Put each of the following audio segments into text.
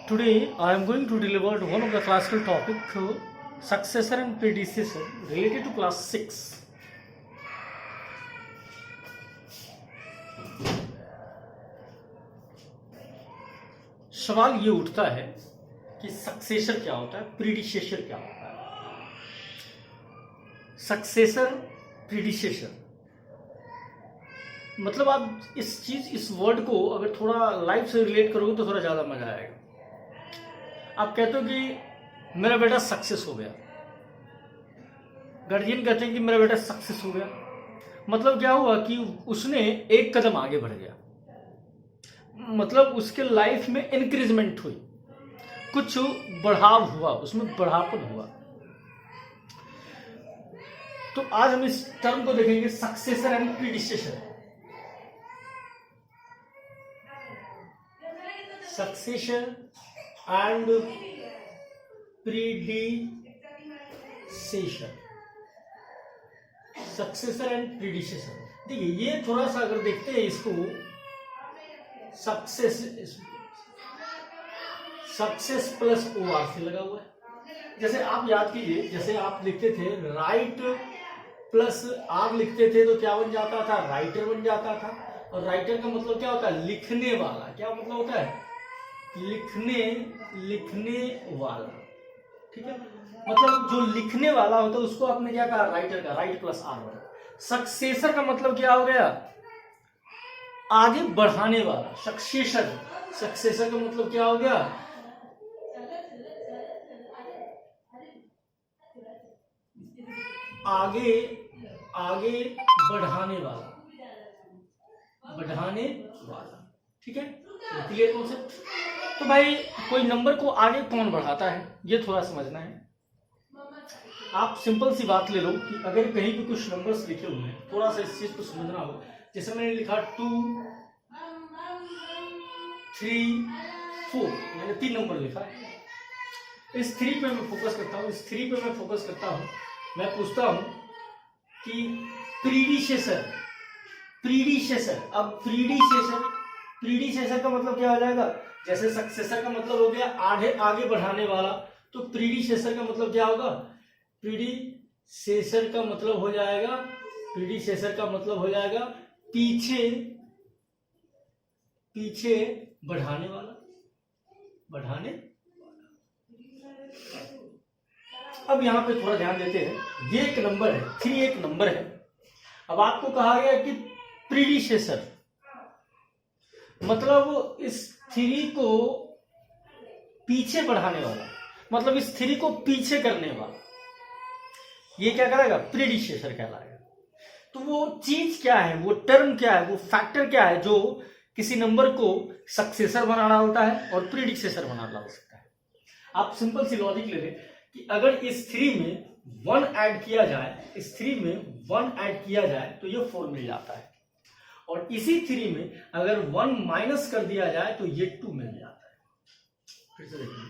Today I am going to deliver one of the classical topic successor and predecessor related to class 6. सवाल ये उठता है कि successor क्या होता है, प्रीडिसेसर क्या होता है। सक्सेसर, प्रीडिसेसर मतलब आप इस वर्ड को अगर थोड़ा लाइफ से रिलेट करोगे तो थोड़ा ज़्यादा मजा आएगा। आप कहते हो कि मेरा बेटा सक्सेस हो गया, गार्जियन कहते हैं कि मेरा बेटा सक्सेस हो गया, मतलब क्या हुआ कि उसने एक कदम आगे बढ़ गया, मतलब उसके लाइफ में इंक्रीजमेंट हुई, कुछ बढ़ाव हुआ, उसमें बढ़ापन हुआ। तो आज हम इस टर्म को देखेंगे, successor and predecessor. Successor and predecessor, successor and predecessor. देखिए ये थोड़ा सा अगर देखते हैं इसको, सक्सेस प्लस OR से लगा हुआ है। जैसे आप याद कीजिए, जैसे आप लिखते थे राइट प्लस R लिखते थे तो क्या बन जाता था, राइटर बन जाता था। और राइटर का मतलब क्या होता है, लिखने वाला। क्या मतलब होता है, लिखने वाला, ठीक है। मतलब जो लिखने वाला होता है उसको आपने क्या कहा, राइटर का, राइट प्लस R बना। सक्सेसर का मतलब क्या हो गया, आगे बढ़ाने वाला। सक्सेसर का मतलब क्या हो गया, आगे बढ़ाने वाला, ठीक है। Clear concept. तो भाई कोई नंबर को आगे कौन बढ़ाता है, ये थोड़ा समझना है। आप सिंपल सी बात ले लो कि अगर कहीं भी कुछ नंबर्स लिखे हुए हैं, थोड़ा सा इस चीज को समझना हो। जैसे मैंने लिखा 2, 3, 4, मैंने 3 नंबर लिखा है। इस 3 पे मैं फोकस करता हूँ, मैं पूछता हूं कि प्रीडिसेसर। अब प्रीडिसेसर का मतलब क्या हो जाएगा, जैसे सक्सेसर का मतलब हो गया आगे बढ़ाने वाला, तो प्रीडिसेसर का मतलब क्या होगा, प्रीडिसेसर का मतलब हो जाएगा पीछे बढ़ाने वाला। अब यहां पे थोड़ा ध्यान देते हैं, ये एक नंबर है, 3 एक नंबर है। अब आपको कहा गया कि प्रीडिसेसर मतलब इस 3 को पीछे बढ़ाने वाला, मतलब इस 3 को पीछे करने वाला, ये क्या कहलाएगा, प्रीडिसेसर कहलाएगा। तो वो चीज क्या है, वो टर्म क्या है, वो फैक्टर क्या है जो किसी नंबर को सक्सेसर बना डालता है और प्रीडिसेसर बना डाल सकता है। आप सिंपल सी लॉजिक ले लें कि अगर इस 3 में 1 ऐड किया जाए, तो ये 4 मिल जाता है, और इसी 3 में अगर 1 माइनस कर दिया जाए तो ये 2 मिल जाता है। फिर से देखिए,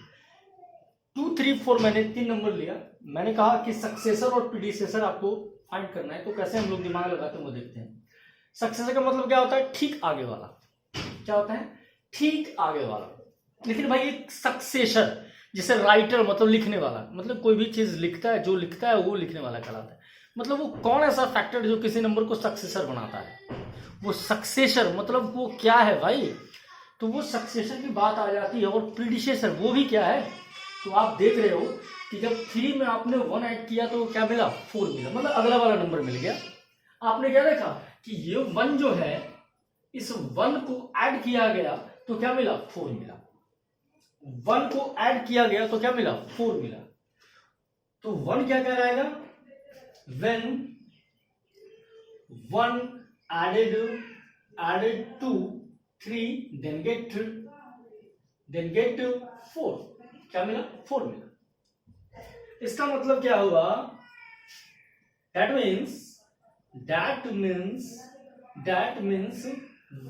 2, 3, 4 मैंने 3 नंबर लिया। मैंने कहा कि सक्सेसर और प्रीडिसेसर आपको फाइंड करना है, तो कैसे हम लोग दिमाग लगाते हैं वो देखते हैं। सक्सेसर का मतलब क्या होता है, ठीक आगे वाला। क्या होता है, ठीक आगे वाला। लेकिन भाई एक सक्सेसर, जिसे राइटर मतलब लिखने वाला, मतलब कोई भी चीज लिखता है, जो लिखता है वो लिखने वाला कहलाता है। मतलब वो कौन ऐसा फैक्टर जो किसी नंबर को सक्सेसर बनाता है, वो सक्सेसर मतलब वो क्या है भाई, तो वो सक्सेसर की बात आ जाती है। और प्रीडिसेसर वो भी क्या है, तो आप देख रहे हो कि जब 3 में आपने 1 ऐड किया तो क्या मिला, 4 मिला, मतलब अगला वाला नंबर मिल गया। आपने क्या देखा कि ये 1 जो है, इस 1 को ऐड किया गया तो क्या मिला, 4 मिला। 1 को ऐड किया गया तो क्या मिला, 4 मिला। तो 1 क्या कहलाएगा, when 1 added to 3 then get 4, क्या मिला, 4 मिला। इसका मतलब क्या हुआ, that means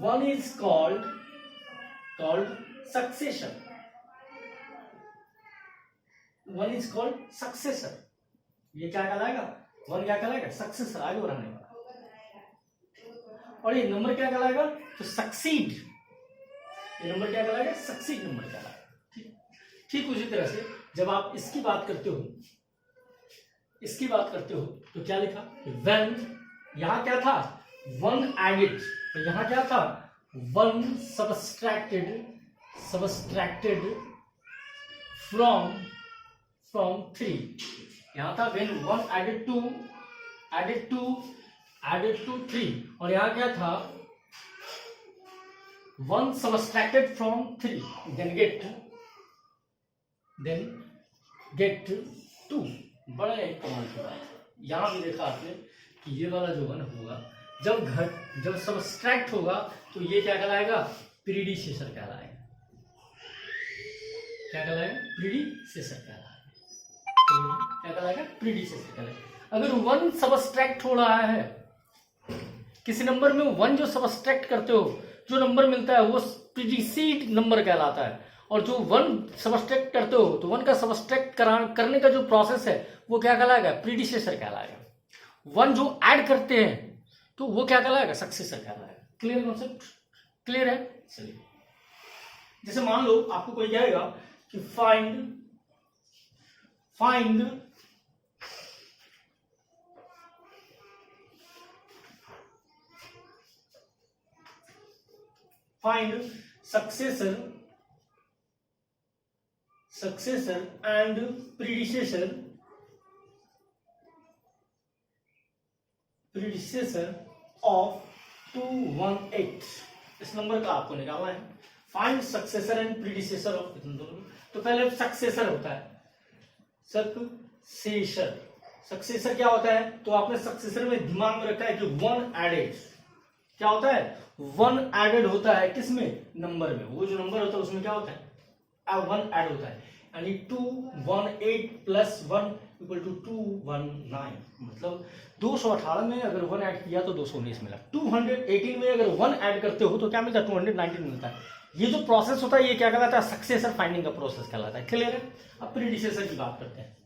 1 is called succession, 1 is called successor। ये क्या कहलाएगा, 1 क्या कहलाएगा, सक्सेसर, आगे बढ़ाने वाला। और ये नंबर क्या कहलाएगा, तो सक्सीड, ये नंबर क्या कहलाएगा, सक्सीड नंबर कहलाएगा। ठीक। ठीक उसी तरह से जब आप इसकी बात करते हो तो क्या लिखा, व्हेन, यहां क्या था वन एडिड, तो यहां क्या था वन सबस्ट्रैक्टेड फ्रॉम 3, यहां था व्हेन वन एडेड टू 3, और यहां क्या था वन सबस्ट्रैक्टेड फ्रॉम 3, देन गेट 2। बड़ा एक कमाल की बात है, यहां भी देखा आपने कि ये वाला जो वन होगा जब सबस्ट्रैक्ट होगा तो ये क्या कहलाएगा, प्रीडिसेसर कहलाएगा। क्या कहलाएगा, प्रीडिसेसर कहलाएगा। अगर वन सबस्ट्रैक्ट हो रहा है किसी नंबर में, वन जो सबस्ट्रैक्ट करते हो जो नंबर मिलता है वो प्रीडिसीड नंबर कहलाता है, और जो वन सबस्ट्रैक्ट करते हो तो वन का सबस्ट्रैक्ट करने का जो प्रोसेस है वो क्या कहलाएगा, प्रीडिसेसर कहलाएगा। वन जो ऐड करते हैं तो वो क्या कहलाएगा, सक्सेसर कहलाएगा। क्लियर कॉन्सेप्ट, क्लियर है। चलिए, जैसे मान लो आपको कोई कहेगा कि find successor and predecessor of 218, इस नंबर का आपको निकालना है। Find successor and predecessor of, तो पहले सक्सेसर होता है, सक्सेसर क्या होता है, तो आपने सक्सेसर में दिमाग में रखा है कि वन एडेड, क्या होता है, वन एडेड होता है किसमें, नंबर में। वो जो नंबर होता है उसमें क्या होता है, वन ऐड होता है, यानी 218 प्लस 1 इक्वल टू 219, मतलब 218 में अगर 1 ऐड किया तो 219 मिला, 218 में अगर 1 ऐड करते हो तो क्या मिलता है, 219 मिलता है। ये जो प्रोसेस होता है ये क्या कहलाता है, सक्सेसर फाइंडिंग का प्रोसेस कहलाता है। क्लियर है। अब प्रीडिसेसर की बात करते हैं।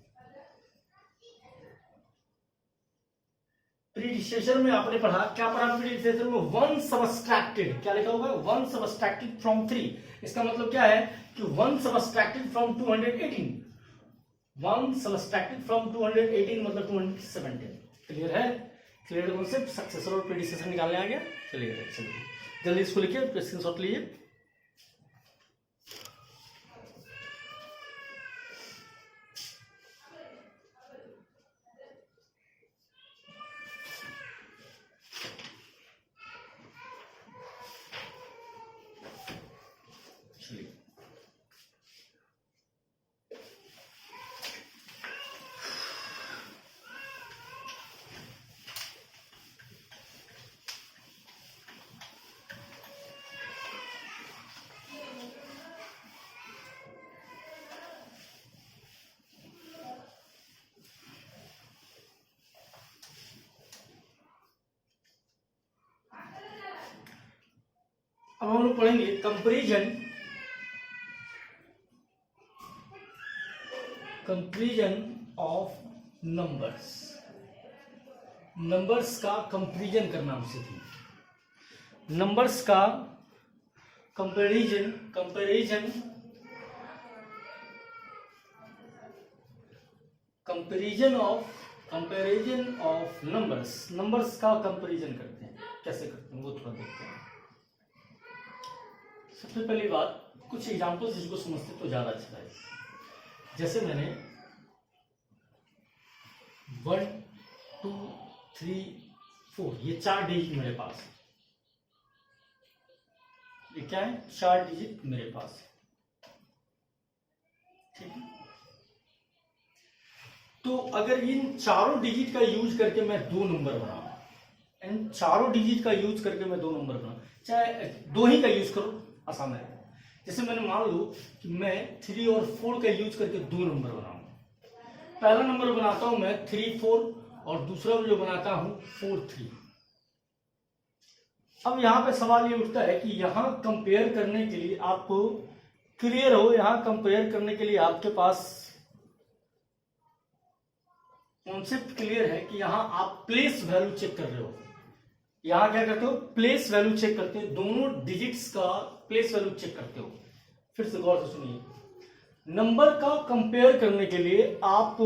प्रीडिसेसर में आपने पढ़ा, क्या पढ़ा प्रीडिसेसर में, वन सबस्ट्रैक्टेड, क्या लिखा हुआ है, वन सबस्ट्रैक्टेड फ्रॉम 3। इसका मतलब क्या है कि वन सबस्ट्रैक्टेड फ्रॉम 218, वन सबस्ट्रैक्टेड फ्रॉम 218 मतलब 217। क्लियर है, क्लियर कॉन्सेप्ट। सक्सेसर और प्रीडिसेसर निकालने आ गया। चलिए जल्दी इसको लिखिए, स्क्रीनशॉट लीजिए। अब हम लोग पढ़ेंगे कंपैरिजन ऑफ नंबर्स का कंपैरिजन करना हम सीखेंगे। नंबर्स का कंपैरिजन ऑफ नंबर्स का कंपैरिजन करते हैं। कैसे करते हैं वो थोड़ा देखते हैं। सबसे पहली बात, कुछ एग्जांपल्स जिसको समझते तो ज्यादा अच्छा है। जैसे मैंने 1 2 3 4 ये 4 डिजिट मेरे पास है। ये क्या है, 4 डिजिट मेरे पास है, ठीक है। तो अगर इन चारों डिजिट का यूज करके मैं 2 नंबर बनाऊं, इन चारों डिजिट का यूज करके मैं 2 नंबर बनाऊं, चाहे 2 ही का यूज करो, आसान है। जैसे मैंने मान लो कि मैं 3 और 4 का यूज करके 2 नंबर बनाऊंगा। पहला नंबर बनाता हूं मैं 3 4 और दूसरा जो बनाता हूं 4 3। अब यहां पे सवाल ये उठता है कि यहां कंपेयर करने के लिए आपको क्लियर हो, यहां कंपेयर करने के लिए आपके पास कॉन्सेप्ट क्लियर है कि यहां आप प्लेस वैल्यू चेक कर रहे हो। यहां क्या करते हो, प्लेस वैल्यू चेक करते हो, दोनों डिजिट्स का प्लेस वैल्यू चेक करते हो। फिर से गौर से सुनिए, नंबर का कंपेयर करने के लिए आप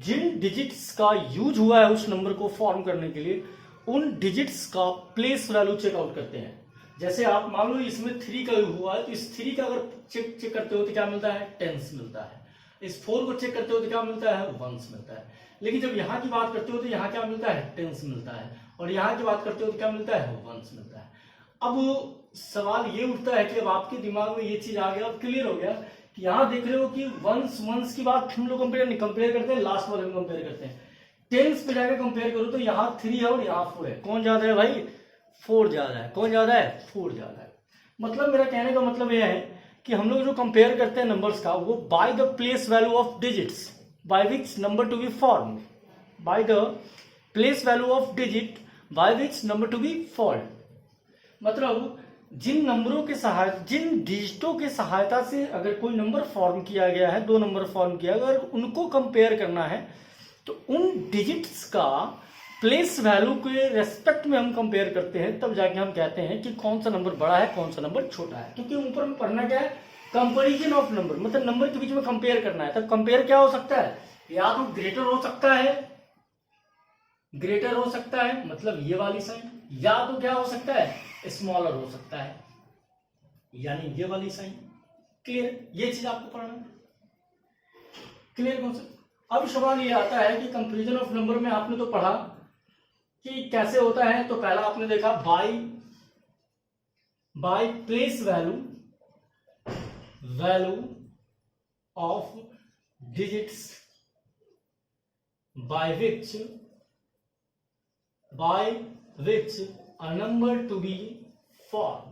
जिन डिजिट्स का यूज हुआ है उस नंबर को फॉर्म करने के लिए उन डिजिट्स का प्लेस वैल्यू चेकआउट करते हैं। जैसे आप मान लो इसमें 3 का हुआ है तो इस 3 का अगर चेक करते हो तो क्या मिलता है, टेंस मिलता है। इस 4 को चेक करते हो तो क्या मिलता है, वंस मिलता है। लेकिन जब यहाँ की बात करते हो तो यहाँ क्या मिलता है, टेंस मिलता है। और यहाँ की बात करते हो तो क्या मिलता है, वंस मिलता है। अब सवाल ये उठता है कि अब आपके दिमाग में ये चीज आ गया, अब क्लियर हो गया कि यहाँ देख रहे हो कि वंस की बात हम लोग कंपेयर करते हैं, लास्ट वाले में कंपेयर करते हैं। टेंस पे जाकर कंपेयर करो तो यहाँ 3 है और यहाँ 4 है, कौन ज्यादा है भाई, 4 ज्यादा है। कौन ज्यादा है, 4 ज्यादा है। मतलब मेरा कहने का मतलब यह है कि हम लोग जो कंपेयर करते हैं नंबर्स का, वो by the place value of digits by which number to be form, by the place value of digit by which number to be form. मतलब जिन नंबरों के सहायता, जिन डिजिटों के सहायता से अगर कोई नंबर फॉर्म किया गया है, 2 नंबर फॉर्म किया गया, अगर उनको कंपेयर करना है तो उन डिजिट्स का प्लेस वैल्यू के रेस्पेक्ट में हम कंपेयर करते हैं, तब जाके हम कहते हैं कि कौन सा नंबर बड़ा है, कौन सा नंबर छोटा है। क्योंकि ऊपर में पढ़ना क्या है, कंपेरिजन ऑफ नंबर, मतलब नंबर के बीच में कंपेयर करना है। तब कंपेयर क्या हो सकता है, या तो ग्रेटर हो सकता है, ग्रेटर हो सकता है मतलब ये वाली साइन, या तो क्या हो सकता है, स्मॉलर हो सकता है, यानी ये वाली साइन। क्लियर, ये चीज आपको पढ़ना है, क्लियर कॉन्सेप्ट। अब सवाल ये आता है कि कंपेरिजन ऑफ नंबर में आपने तो पढ़ा कि कैसे होता है। तो पहला आपने देखा by place value of digits by which a number to be form.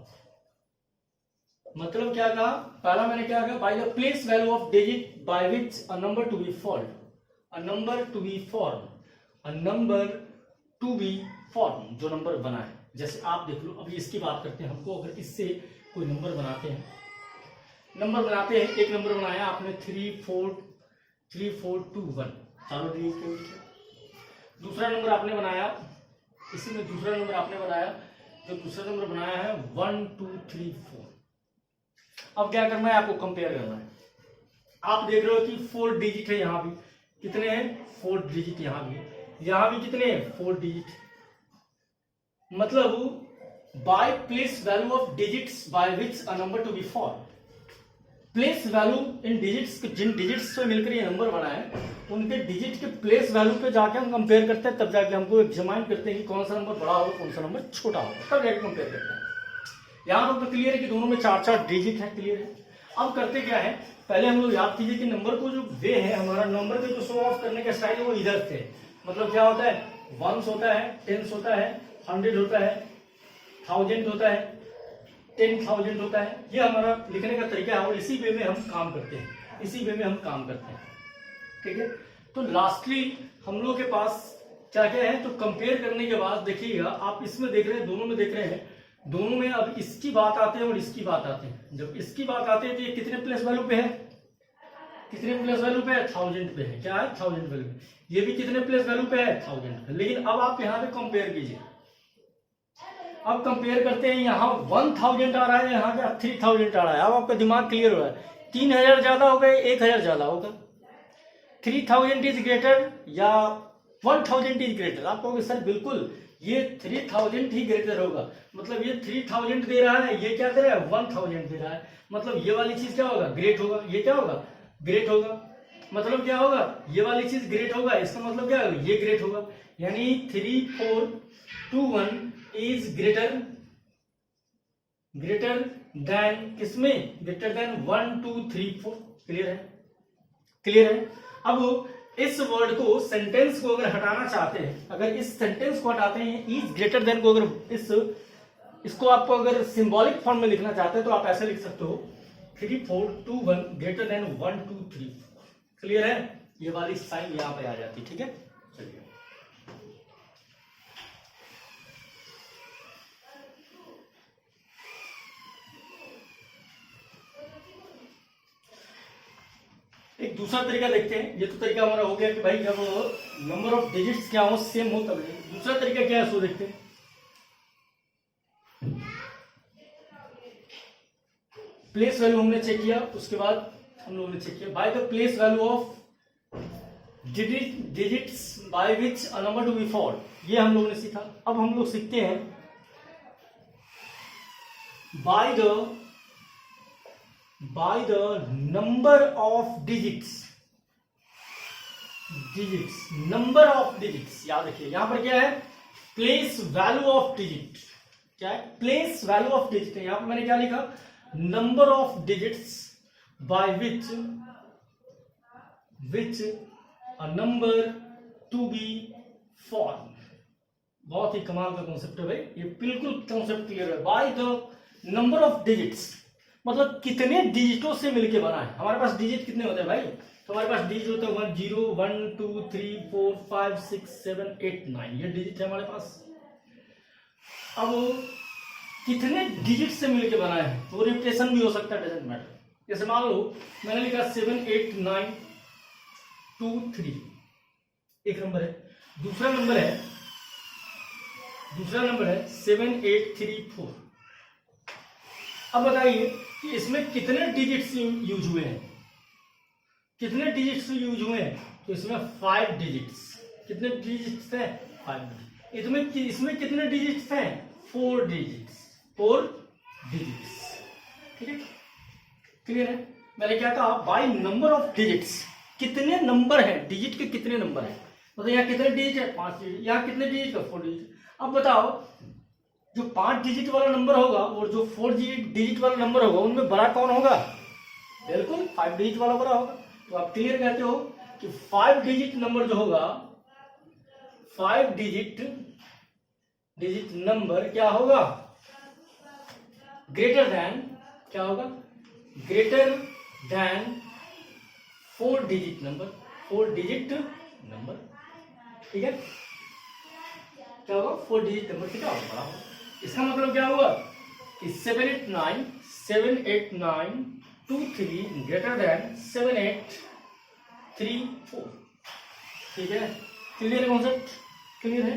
मतलब क्या कहा, पहला मैंने क्या कहा, by the place value of digit by which a number to be form, a number to be form, a number to be form, जो number बना है। जैसे आप देख लो, अभी इसकी बात करते हैं। हमको अगर इससे कोई नंबर बनाते हैं, एक नंबर बनाया आपने 3 4 2 1, चालो दूसरा नंबर आपने बनाया, इसी में दूसरा नंबर आपने बनाया, जो दूसरा नंबर बनाया है 1 2 3 4। अब क्या करना है, आपको कंपेयर करना है। आप देख रहे हो कि 4 डिजिट है, यहां भी कितने हैं, 4 डिजिट, यहां भी कितने हैं, 4 डिजिट। मतलब by place value of digits by which a number to be form, place value in digits, जिन डिजिट्स से मिलकर ये नंबर बना है उनके डिजिट के प्लेस वैल्यू पे जाके हम कंपेयर करते हैं। तब जाके हमको एग्जामाइन करते हैं कि कौन सा नंबर बड़ा होगा, कौन सा नंबर छोटा होगा, तब जाके कंपेयर करते हैं। यहां पर तो क्लियर है कि दोनों में 4 डिजिट है, क्लियर है। अब करते क्या है, पहले हम लोग याद कीजिए कि नंबर को जो वे है, हमारा नंबर के जो शो ऑफ करने का स्टाइल है वो इधर से, मतलब क्या होता है, वंस होता है, टेंस होता है, 100 होता है, 1000 होता है, 10,000 होता है। ये हमारा लिखने का तरीका है और इसी वे में हम काम करते हैं, ठीक है। तो लास्टली हम लोग के पास क्या क्या है, तो कंपेयर करने के बाद देखिएगा, आप इसमें देख रहे हैं, दोनों में देख रहे हैं, दोनों में अब इसकी बात आते हैं और इसकी बात आते हैं। जब इसकी बात आती है तो ये कितने प्लेस वैल्यू पे है, कितने प्लेस वैल्यू पे है, 1000 पे है, क्या है, 1000 वैल्यू। ये भी कितने प्लेस वैल्यू पे है, 1000 पे। लेकिन अब आप यहाँ पे कंपेयर कीजिए, अब कंपेयर करते हैं, यहाँ 1000 आ रहा है, यहाँ क्या 3000 आ रहा है। अब आपका दिमाग क्लियर हो रहा है, 3000 ज्यादा होगा, 1000 ज्यादा होगा, 3000 इज ग्रेटर या 1000 इज ग्रेटर। आप कहोगे सर बिल्कुल ये 3000 ही ग्रेटर होगा, मतलब ये 3000 दे रहा है, ये क्या दे रहा है, 1000 दे रहा है, मतलब ये वाली चीज क्या होगा, ग्रेट होगा, ये क्या होगा, ग्रेट होगा। मतलब क्या होगा, ये वाली चीज ग्रेट होगा, इसका मतलब क्या होगा, ये ग्रेट होगा। यानी 3 4 2 1 इज ग्रेटर देन किसमें, ग्रेटर देन 1 2 3 4। क्लियर है। अब इस वर्ड को, सेंटेंस को अगर हटाना चाहते हैं, अगर इस सेंटेंस को हटाते हैं, इज ग्रेटर देन को, अगर इसको आपको अगर सिंबॉलिक फॉर्म में लिखना चाहते हैं तो आप ऐसे लिख सकते हो, 3 4 2 1 ग्रेटर देन 1 2 3 4। क्लियर है, ये वाली साइन यहां पे आ जाती, ठीक है। चलिए एक दूसरा तरीका देखते हैं। ये तो तरीका हमारा हो गया कि भाई जब नंबर ऑफ डिजिट्स क्या हो, सेम हो तब। दूसरा तरीका क्या है, सो देखते हैं। प्लेस वैल्यू हमने चेक किया, उसके बाद हम लोगों ने चेक किया by the place value of digits by which a number to be fold, ये हम लोगों ने सीखा। अब हम लोग सीखते हैं bye the number of digits, number of digits. याद रखिए यहां पर क्या है, प्लेस वैल्यू ऑफ डिजिट, क्या है, प्लेस वैल्यू ऑफ डिजिट। यहां पर मैंने क्या लिखा, number of digits by which a number to be form. बहुत ही कमाल का कॉन्सेप्ट है भाई, ये बिल्कुल कॉन्सेप्ट क्लियर है। By the number of digits मतलब कितने डिजिटों से मिलके बना है। हमारे पास डिजिट कितने होते हैं भाई, तो हमारे पास डिजिट होता है 1 0 1 2 3 4 5 6 7 8 9, ये डिजिट है हमारे पास। अब कितने डिजिट से मिलके बना है, तो रिपीटेशन भी हो सकता है, डजंट मैटर। जैसे मान लो मैंने लिखा 7 8 9 2 3, एक नंबर है। दूसरा नंबर है 7 8 3 4। अब बताइए कि इसमें कितने डिजिट्स यूज हुए हैं, कितने डिजिट्स यूज हुए हैं, तो इसमें 5 डिजिट्स। कितने डिजिट्स थे, 5 डिजिट। इसमें कितने डिजिट्स थे, 4 डिजिट्स, 4 डिजिट्स। ठीक है, क्लियर है। मैंने क्या कहा, बाय नंबर ऑफ डिजिट्स, कितने नंबर हैं, डिजिट के कितने नंबर हैं, मतलब यहाँ कितने डिजिट है, 5 डिजिट, यहाँ कितने डिजिट है, 4 डिजिट। अब बताओ जो 5 डिजिट वाला नंबर होगा और जो 4 डिजिट वाला नंबर होगा, उनमें बड़ा कौन होगा, बिल्कुल 5 डिजिट वाला बड़ा होगा। तो आप क्लियर कहते हो कि 5 डिजिट नंबर जो होगा, 5 डिजिट नंबर क्या होगा, ग्रेटर देन, क्या होगा, greater than 4 digit number, 4 digit number. ठीक है, क्या होगा, 4 डिजिट नंबर से क्या होगा, बड़ा होगा। इसका मतलब क्या हुआ कि 7 8 9 2 3 ग्रेटर देन 7 8 3 4। ठीक है, क्लियर है कॉन्सेप्ट, क्लियर है।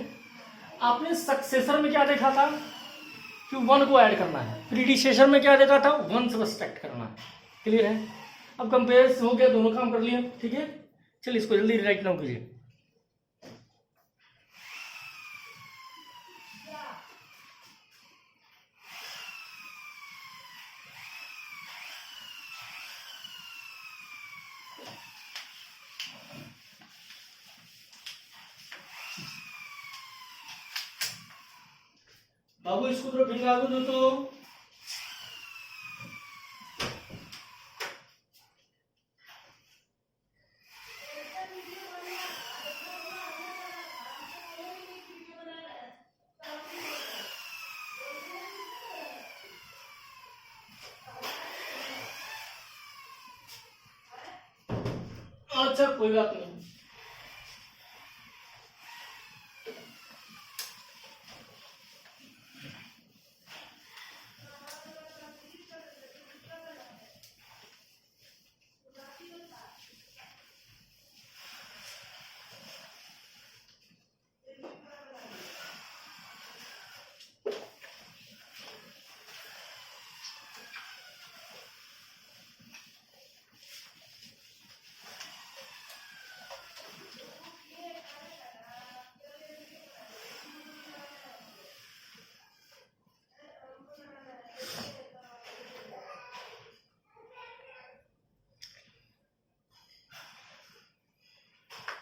आपने सक्सेसर में क्या देखा था कि 1 को ऐड करना है, प्रीडिसेसर में क्या देखा था, 1 सब्ट्रैक्ट करना है। क्लियर है। अब कंपेयर हो गया, दोनों काम कर लिया। ठीक है, चलिए इसको जल्दी राइट नाउ कीजिए। बाबू इसको थोड़ा फिर लागू दो तो। अच्छा कोई बात नहीं।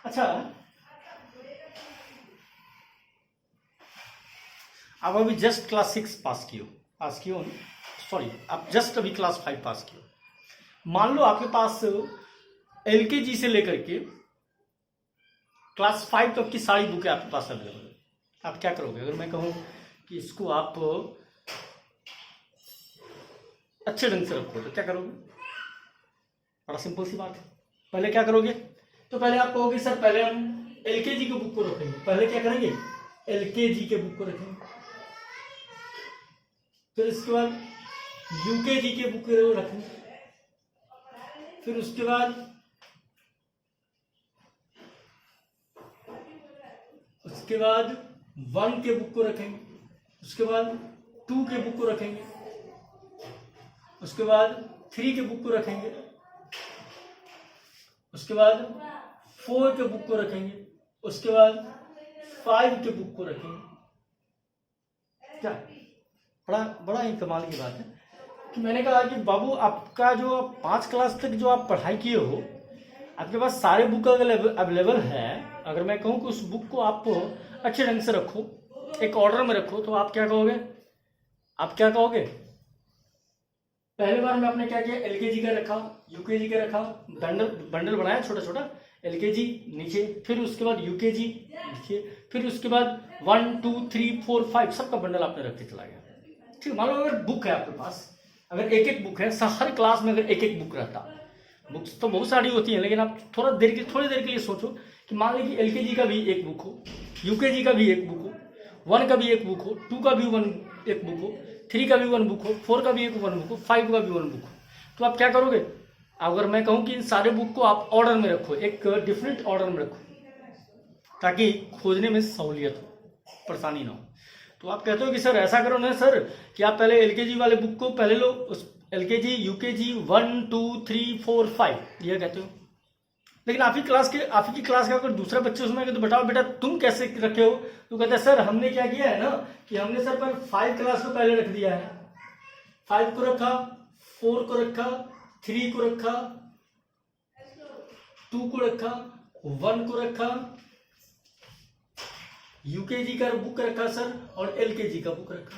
अच्छा आप अभी जस्ट क्लास 6 पास किए हो, सॉरी आप जस्ट अभी क्लास 5 पास किए हो। मान लो आपके पास LKG से लेकर के क्लास 5 तक की सारी बुकें आपके पास अवेलेबल है, आप क्या करोगे? अगर मैं कहूँ कि इसको आप अच्छे ढंग से रखो तो क्या करोगे? बड़ा सिंपल सी बात है। पहले क्या करोगे? तो पहले आप कहोगे सर पहले हम LKG के बुक को रखेंगे। पहले क्या करेंगे? LKG के बुक को रखेंगे। फिर इसके बाद UKG के बुक को रखेंगे। फिर उसके बाद उसके बाद 1 के बुक को रखेंगे। उसके बाद 2 के बुक को रखेंगे। उसके बाद 3 के बुक को रखेंगे। उसके बाद 4 के बुक को रखेंगे, उसके बाद 5 के बुक को रखेंगे। क्या बड़ा बड़ा ही कमाल की बात है कि मैंने कहा कि बाबू आपका जो 5 क्लास तक जो आप पढ़ाई किए हो, आपके पास सारे बुक अवेलेबल है। अगर मैं कहूँ कि उस बुक को आप अच्छे ढंग से रखो, एक ऑर्डर में रखो, तो आप क्या कहोगे? आप क्या कहोगे? पहले बार में आपने क्या किया? एलकेजी का रखा, यूकेजी का रखा, बंडल बनाया छोटा छोटा, एलकेजी नीचे, फिर उसके बाद यूकेजी नीचे, फिर उसके बाद 1 2 3 4 5 सबका बंडल आपने रख के चला गया। ठीक, मान लो अगर बुक है आपके पास, अगर एक एक बुक है, हर क्लास में अगर एक एक बुक रहता, बुक्स तो बहुत सारी होती हैं, लेकिन आप थोड़ी देर के लिए सोचो कि मान लीजिए एलकेजी का भी एक बुक हो, यूकेजी का भी एक बुक हो, 1 का भी एक बुक हो, 2 का भी एक बुक हो, 3 का भी 1 बुक हो, 4 का भी एक 1 बुक हो, 5 का भी 1 बुक हो, तो आप क्या करोगे? अगर मैं कहूँ कि इन सारे बुक को आप ऑर्डर में रखो, एक डिफरेंट ऑर्डर में रखो, ताकि खोजने में सहूलियत हो, परेशानी ना हो। तो आप कहते हो कि सर ऐसा करो ना सर कि आप पहले एलकेजी वाले बुक को पहले लो, उस एलकेजी यूकेजी 1 2 3 4 5 ये कहते हो। लेकिन आप ही की क्लास का अगर दूसरा बच्चे उसमें तो बताओ बेटा तुम कैसे रखे हो, तो कहते हैं सर हमने क्या किया है ना कि हमने सर पर 5 क्लास को पहले रख दिया है, 5 को रखा, 4 को रखा, 3 को रखा, 2 को रखा, 1 को रखा, यूकेजी का बुक रखा सर, और एलकेजी का बुक रखा।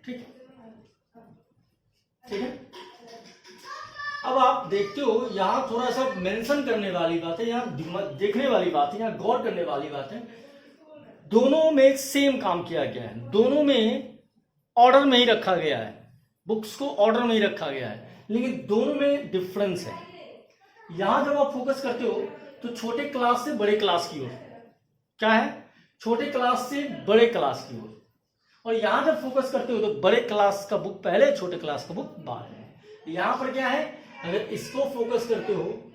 ठीक है। अब आप देखते हो यहां थोड़ा सा मेंशन करने वाली बात है, यहां देखने वाली बात है, यहां गौर करने वाली बात है। दोनों में सेम काम किया गया है, दोनों में ऑर्डर में ही रखा गया है, बुक्स को ऑर्डर में ही रखा गया है, लेकिन दोनों में डिफरेंस है। यहां जब आप फोकस करते हो तो छोटे क्लास से बड़े क्लास की ओर, क्या है? छोटे क्लास से बड़े क्लास की ओर। और यहां जब फोकस करते हो तो बड़े क्लास का बुक पहले, छोटे क्लास का बुक बाद में। यहां पर क्या है? अगर इसको फोकस करते हो,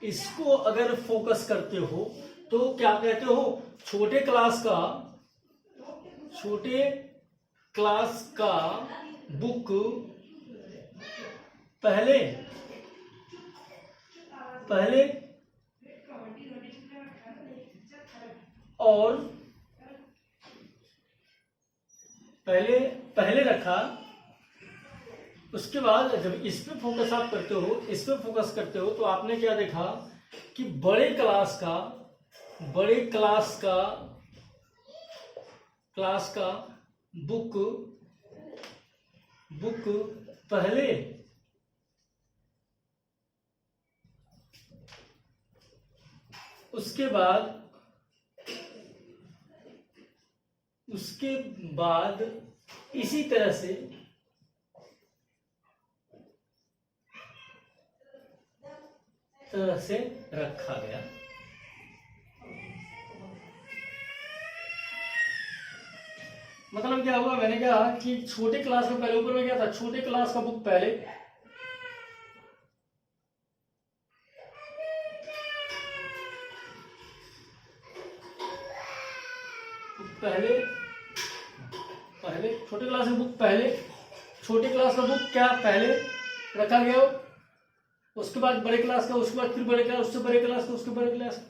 इसको अगर फोकस करते हो तो क्या कहते हो? छोटे क्लास का बुक पहले और पहले रखा। उसके बाद जब इस पे फोकस आप करते हो, इस पे फोकस करते हो, तो आपने क्या देखा कि बड़े क्लास का बुक पहले, उसके बाद इसी तरह से रखा गया। मतलब क्या हुआ? मैंने कहा कि छोटे क्लास में पहले ऊपर में क्या था? छोटे क्लास का बुक पहले, छोटे क्लास का बुक पहले, छोटे क्लास का बुक क्या पहले रखा गया, उसके बाद बड़े क्लास का, उसके बाद फिर बड़े क्लास, उससे बड़े क्लास का, उसके बड़े क्लास,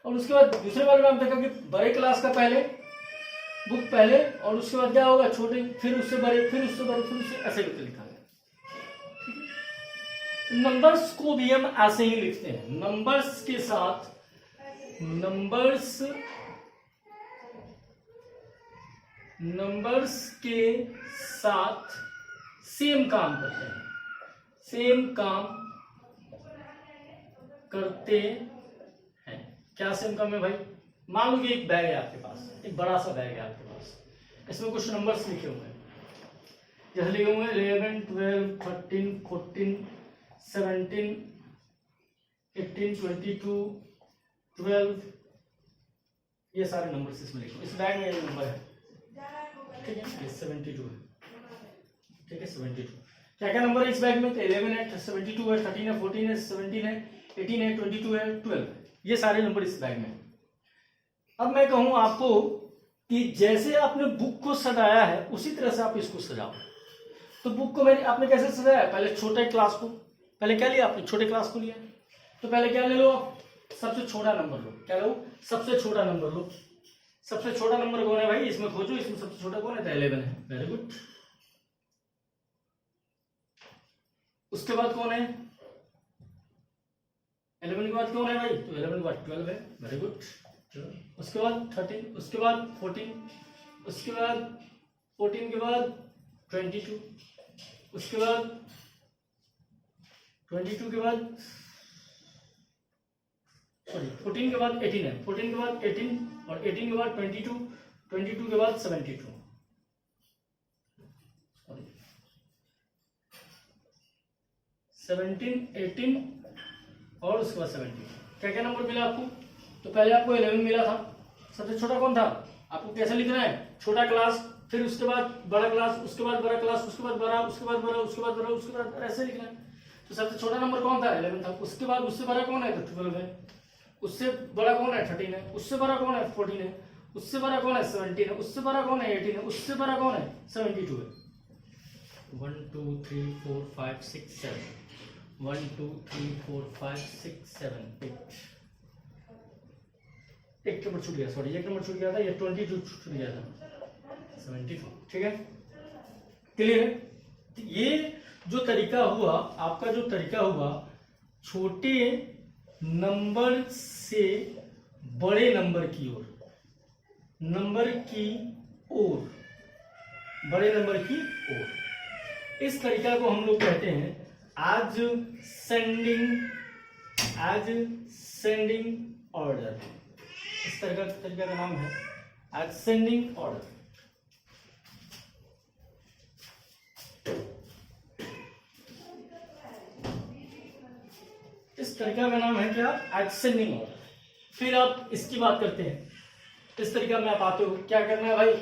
और उसके बाद दूसरे बार में हम देखा कि बड़े क्लास का पहले बुक पहले, और उसके बाद क्या होगा? छोटे, फिर उससे बड़े, फिर उससे बड़े, फिर उससे, ऐसे करके लिखा है। नंबर्स को भी हम ऐसे ही लिखते हैं, नंबर्स के साथ सेम काम करते हैं, क्या सेम काम है भाई? मान लो कि एक बैग है आपके पास, एक बड़ा सा बैग है आपके पास, इसमें कुछ नंबर्स लिखे हुए हैं, जैसे लिखे हुए हैं 11 12 13 14 17 18 22 12, ये सारे नंबर्स इसमें लिखे। इस बैग में ये नंबर है, ठीक है, 72 है, ठीक है, 72। क्या क्या नंबर है इस बैग में? तो 11 है, 72 है, 13 है, 14 है, 17 है, 18 है, 22 है, 12 है, ये सारे नंबर इस बैग में। अब मैं कहूं आपको कि जैसे आपने बुक को सजाया है उसी तरह से आप इसको सजाओ। तो बुक को आपने कैसे सजाया? पहले छोटे क्लास को, पहले क्या लिया आपने, छोटे क्लास को लिया, तो पहले क्या ले लो आप, सबसे छोटा नंबर लो। क्या लो, सबसे छोटा नंबर लो। सबसे छोटा नंबर कौन है भाई, इसमें खोजो, इसमें सबसे छोटा कौन है, तो 11 है। Very good. उसके बाद कौन है, 11 के बाद कौन है भाई, तो 11 के बाद 12 है। Very good. उसके बाद 13, उसके बाद 14, उसके बाद 14 के बाद 22, उसके बाद 22 के बाद सॉरी 14 के बाद 18 है, 14 के बाद 18 और 18 के बाद 22, 22 के बाद 72, 17, 18 और उसके बाद 70। क्या क्या नंबर मिला आपको, तो पहले आपको 11 मिला था। सबसे छोटा कौन था, आपको कैसे लिखना है, छोटा क्लास, फिर उसके बाद बड़ा क्लास, उसके बाद बड़ा क्लास, उसके बाद बड़ा, उसके बाद बड़ा, उसके बाद बड़ा, उसके बाद ऐसे लिखना है। तो सबसे छोटा नंबर कौन था, 11 था। उसके बाद उससे बड़ा कौन है, तो 12 है। उससे बड़ा कौन है, 13 है। उससे बड़ा कौन है, 14 है। उससे बड़ा कौन है, 17 है। उससे बड़ा कौन है, 18 है। उससे बड़ा कौन है, 72 है। 1 2 3 4 5 6 7 1 2 3 4 5 6 7 8 एक नंबर छूट गया, सॉरी एक नंबर छूट गया था, ये 22 छूट गया था, 72। ठीक है, क्लियर है। तो ये जो तरीका हुआ आपका, जो तरीका हुआ छोटे नंबर से बड़े नंबर की ओर, नंबर की ओर, बड़े नंबर की ओर, इस तरीका को हम लोग कहते हैं एज सेंडिंग ऑर्डर। इस तरीका का नाम है एसेंडिंग ऑर्डर। इस तरीका का नाम है क्या, एसेंडिंग ऑर्डर। फिर आप इसकी बात करते हैं, इस तरीका में आप आते हो, क्या करना है भाई,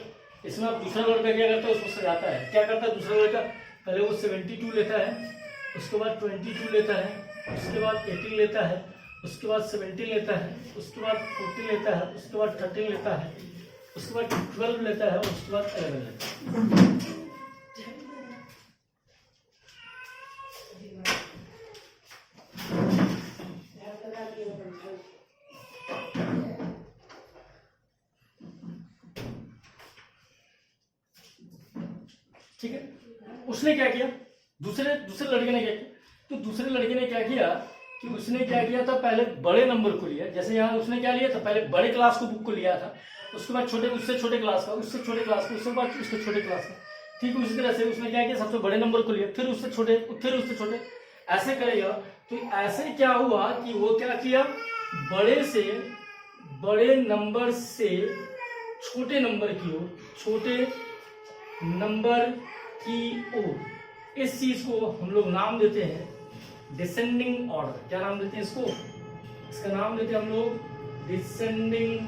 इसमें आप दूसरा लड़का क्या करता है, उसको सजाता है। क्या करता है दूसरा लड़का, पहले वो 72 लेता है, उसके बाद 22 लेता है, उसके बाद 18 लेता है, उसके बाद 17 लेता है, उसके बाद 14 लेता है, उसके बाद 13 लेता है, उसके बाद 12 लेता है, उसके बाद 11 लेता है। ठीक है, उसने क्या किया, दूसरे लड़के ने क्या किया, तो दूसरे लड़के ने क्या किया कि उसने क्या किया था, पहले बड़े नंबर को लिया। जैसे यहाँ उसने क्या लिया था, पहले बड़े क्लास को बुक को लिया था, उसके बाद छोटे, उससे छोटे क्लास का, उससे छोटे क्लास का, उसके बाद उससे छोटे क्लास का। ठीक उसी तरह से उसने क्या किया, सबसे बड़े नंबर को लिया, फिर उससे छोटे, फिर उससे छोटे, ऐसे करेगा। तो ऐसे क्या हुआ कि वो क्या किया, बड़े से बड़े नंबर से छोटे नंबर की ओर, छोटे नंबर की ओर। इस चीज को हम लोग नाम देते हैं डिसेंडिंग ऑर्डर। क्या नाम देते हैं इसको, इसका नाम देते हैं हम लोग डिसेंडिंग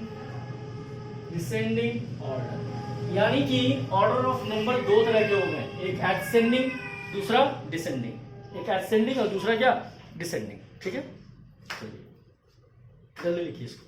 ऑर्डर। यानी कि ऑर्डर ऑफ नंबर दो तरह के हो गए, एक एसेंडिंग, दूसरा डिसेंडिंग। एक एसेंडिंग और दूसरा क्या, डिसेंडिंग। ठीक है, जल्दी लिखिए इसको।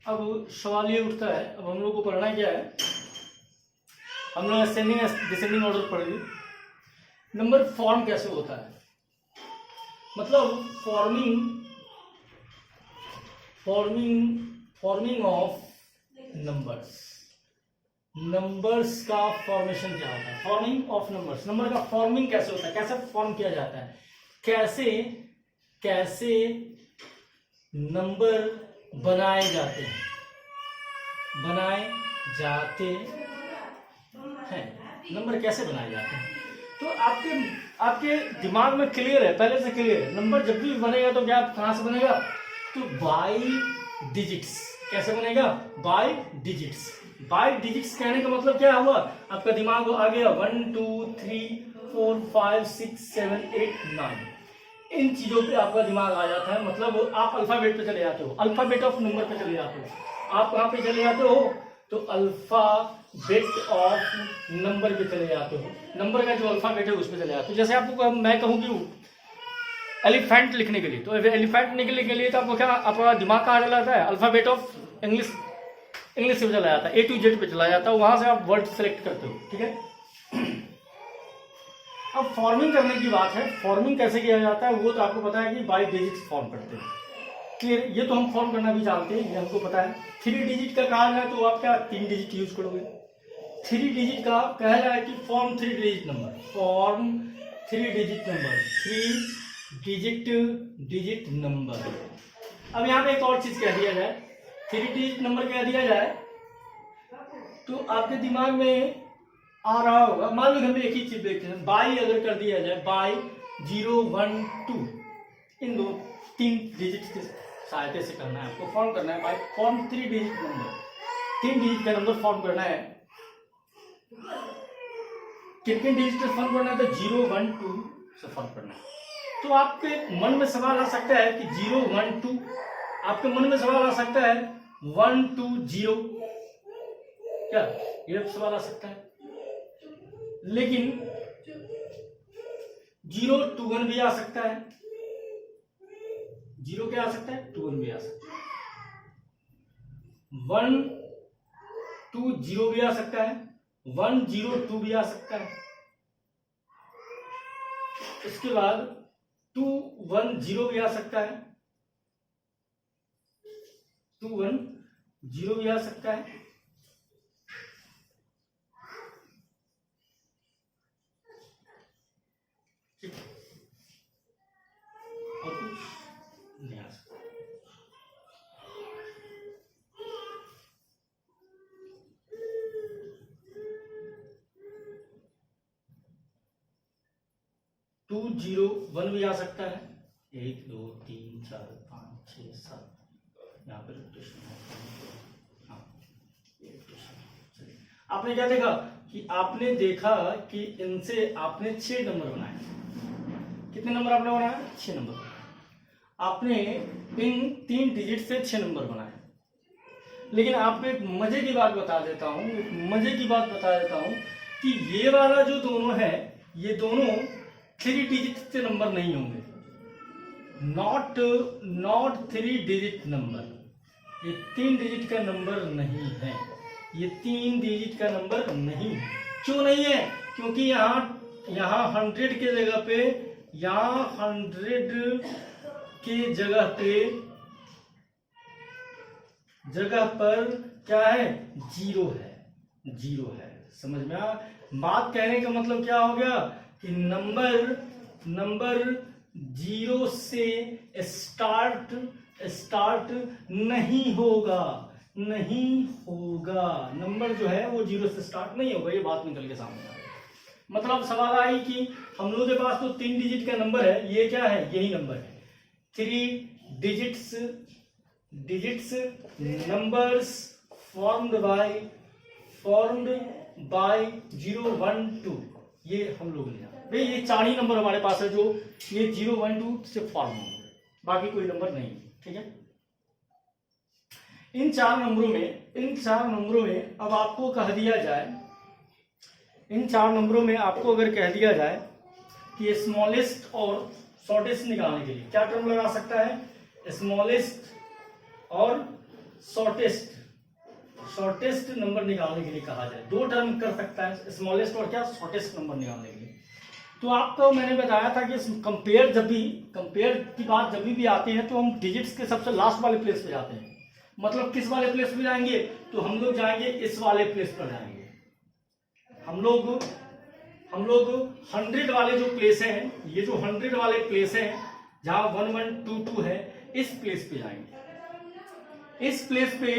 अब सवाल ये उठता है, अब हम लोग को पढ़ना क्या है, हम लोग असेंडिंग डिसेंडिंग ऑर्डर पढ़ लिए। नंबर फॉर्म कैसे होता है, मतलब फॉर्मिंग ऑफ नंबर्स का फॉर्मेशन क्या होता है, फॉर्मिंग ऑफ नंबर्स, नंबर का फॉर्मिंग कैसे होता है, कैसे फॉर्म किया जाता है, कैसे नंबर बनाए जाते हैं, बनाए जाते हैं। नंबर कैसे बनाए जाते हैं? तो आपके दिमाग में क्लियर है, पहले से क्लियर है। नंबर जब भी बनेगा तो क्या कहां से बनेगा? तो बाई डिजिट्स। कैसे बनेगा? By digits. बाई डिजिट्स कहने का मतलब क्या हुआ? आपका दिमाग आ गया 1 2 3 4 5 6 7 8 9, इन चीजों पे आपका दिमाग आ जाता है। मतलब आप अल्फाबेट पे चले जाते हो, अल्फाबेट ऑफ नंबर पे चले जाते हो। आप कहां पे चले जाते हो? तो अल्फाबेट ऑफ नंबर पे चले जाते हो। नंबर का जो अल्फाबेट है उस पे चले जाते हो। जैसे आपको मैं कहूं कि एलिफेंट लिखने के लिए, तो एलिफेंट लिखने के लिए तो आपको क्या, आपका दिमाग कहाँ चला जाता है? अल्फाबेट ऑफ इंग्लिश से चला जाता है, A to Z पे चला जाता है। वहां से आप वर्ड सेलेक्ट करते हो, ठीक है। अब फॉर्मिंग करने की बात है। फॉर्मिंग कैसे किया जाता है वो तो आपको पता है कि बाई डिजिट फॉर्म करते हैं। क्लियर? ये तो हम फॉर्म करना भी जानते हैं, ये हमको पता है। 3 डिजिट का कहा जाए तो आप क्या 3 डिजिट यूज करोगे। 3 डिजिट का कहा जाए कि form 3 digit number, form 3 digit number, 3 digit number. अब यहाँ पे एक और चीज कह दिया जाए, 3 डिजिट नंबर कह दिया जाए तो आपके दिमाग में आ रहा होगा, मान लो हम एक ही चीज देखते हैं, बाई अगर कर दिया जाए, बाई 0 1 2, इन 3 डिजिट की सहायता से करना है, आपको फॉर्म करना है by form 3 digit number. 3 digit का नंबर फॉर्म करना है। कितने डिजिट से फॉर्म करना है? तो 0 1 2 से फॉर्म करना है। तो आपके मन में सवाल आ सकता है कि 0 1 2, आपके मन में सवाल आ सकता है 1 2 0, क्या ये सवाल आ सकता है? लेकिन 0 2 1 भी आ सकता है। 0 क्या आ सकता है? 2 1 भी आ सकता है। 1 2 0 भी आ सकता है, 1 0 2 भी आ सकता है। उसके बाद 2 1 0 भी आ सकता है, 2 1 0 भी आ सकता है। और कुछ नहीं आ सकता। टू 0 1 भी आ सकता है। 1 2 3 4 5 6 7, यहाँ पे रोटेशन है। हाँ, ये रोटेशन। आपने क्या देखा कि आपने देखा कि इनसे आपने 6 नंबर बनाए। कितने नंबर आपने बनाया? 6 नंबर। आपने इन 3 डिजिट से 6 नंबर बनाए। लेकिन आपको एक मजे की बात बता देता हूं, कि ये वाला जो दोनों है, ये दोनों 3 डिजिट से नंबर नहीं होंगे। Not 3 digit number. ये 3 डिजिट का नंबर नहीं है। ये 3 डिजिट का नंबर नहीं। क्यों नहीं है? क्योंकि यहाँ 100 के जगह पे, यहाँ 100 के जगह पर क्या है? 0 है। 0 है। समझ में आ? बात कहने का मतलब क्या हो गया कि नंबर 0 से स्टार्ट नहीं होगा। नंबर जो है वो 0 से स्टार्ट नहीं होगा। ये बात निकल के सामने आ गई। मतलब सवाल आई कि हम लोगों के पास तो 3 डिजिट का नंबर है, ये क्या है? यही नंबर है। 3 डिजिट्स नंबर्स फॉर्म्ड बाय 0 1 2, ये हम लोग ले भाई, ये 4 ही नंबर हमारे पास है जो ये 0 1 2 से फॉर्म होंगे, बाकी कोई नंबर नहीं। ठीक है। इन 4 नंबरों में अब आपको कह दिया जाए, इन 4 नंबरों में आपको अगर कह दिया जाए कि स्मॉलेस्ट और शॉर्टेस्ट निकालने के लिए क्या टर्म लगा सकता है? स्मॉलेस्ट और शॉर्टेस्ट नंबर निकालने के लिए कहा जाए, 2 टर्म कर सकता है, स्मॉलेस्ट और क्या, शॉर्टेस्ट नंबर निकालने के लिए। तो आपको मैंने बताया था कि कंपेयर की बात जब भी आती है तो हम डिजिट्स के सबसे लास्ट वाले प्लेस पे जाते हैं। मतलब किस वाले प्लेस पे जाएंगे? तो हम लोग जाएंगे इस वाले प्लेस पर जाएंगे। हम लोग 100 वाले जो प्लेस हैं, ये जो 100 वाले प्लेस हैं जहां 1 1 2 2 है, इस प्लेस पे जाएंगे। इस प्लेस पे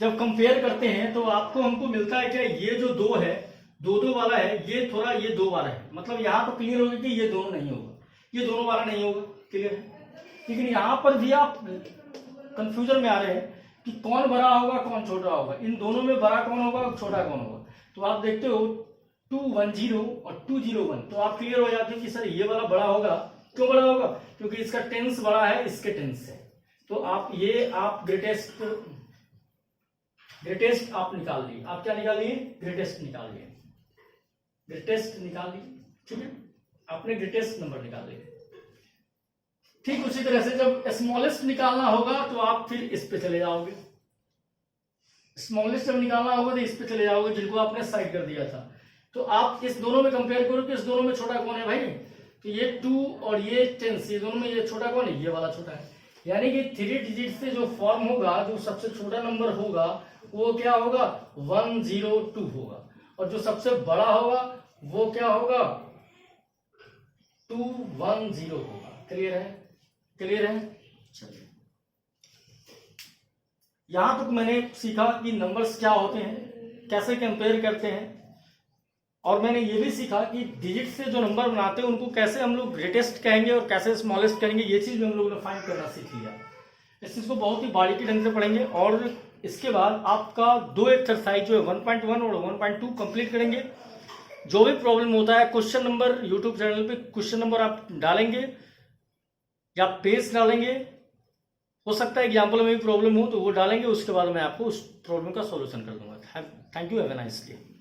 जब कंपेयर करते हैं तो आपको हमको मिलता है क्या, ये जो दो है, दो दो वाला है, ये थोड़ा ये दो वाला है, मतलब यहाँ तो क्लियर होगा कि ये दोनों नहीं होगा, ये दोनों वाला नहीं होगा, क्लियर है। लेकिन यहाँ पर भी आप कंफ्यूजन में आ रहे हैं कि कौन बड़ा होगा कौन छोटा होगा, इन दोनों में बड़ा कौन होगा और छोटा कौन होगा। तो आप देखते हो 210 और 201, तो आप क्लियर हो जाते हो कि सर ये वाला बड़ा होगा। क्यों बड़ा होगा? क्योंकि इसका टेंस बड़ा है इसके टेंस से। तो आप ये आप ग्रेटेस्ट आप निकाल लिए, आप क्या निकाल लिए? ग्रेटेस्ट निकाल लिए, ग्रेटेस्ट निकाल लिए, ठीक है, आपने ग्रेटेस्ट नंबर निकाल लिए। ठीक उसी तरह से जब स्मॉलेस्ट निकालना होगा तो आप फिर इस पे चले जाओगे, स्मॉलेस्ट जब निकालना होगा तो इस पे चले जाओगे जिनको आपने साइड कर दिया था। तो आप इस दोनों में कंपेयर करो कि इस दोनों में छोटा कौन है भाई, तो ये 2 और ये 10, ये दोनों में ये छोटा कौन है? ये वाला छोटा है। यानी कि 3 डिजिट से जो फॉर्म होगा, जो सबसे छोटा नंबर होगा वो क्या होगा? 102 होगा, और जो सबसे बड़ा होगा वो क्या होगा? 210 होगा। क्लियर है? क्लियर है? चलिए, यहां तक मैंने सीखा कि नंबर्स क्या होते हैं, कैसे कंपेयर करते हैं, और मैंने ये भी सीखा कि डिजिट से जो नंबर बनाते हैं उनको कैसे हम लोग ग्रेटेस्ट कहेंगे और कैसे स्मॉलेस्ट कहेंगे। ये चीज भी हम लोगों ने फाइंड करना सीख लिया। इस चीज को बहुत ही बारीकी ढंग से पढ़ेंगे, और इसके बाद आपका 2 एक्सरसाइज जो है 1.1 और 1.2 कंप्लीट करेंगे। जो भी प्रॉब्लम होता है, क्वेश्चन नंबर यूट्यूब चैनल पे क्वेश्चन नंबर आप डालेंगे या पेज डालेंगे, हो सकता है एग्जाम्पल में भी प्रॉब्लम हो तो वो डालेंगे, उसके बाद मैं आपको उस प्रॉब्लम का सॉल्यूशन कर दूंगा। Thank you, have a nice day.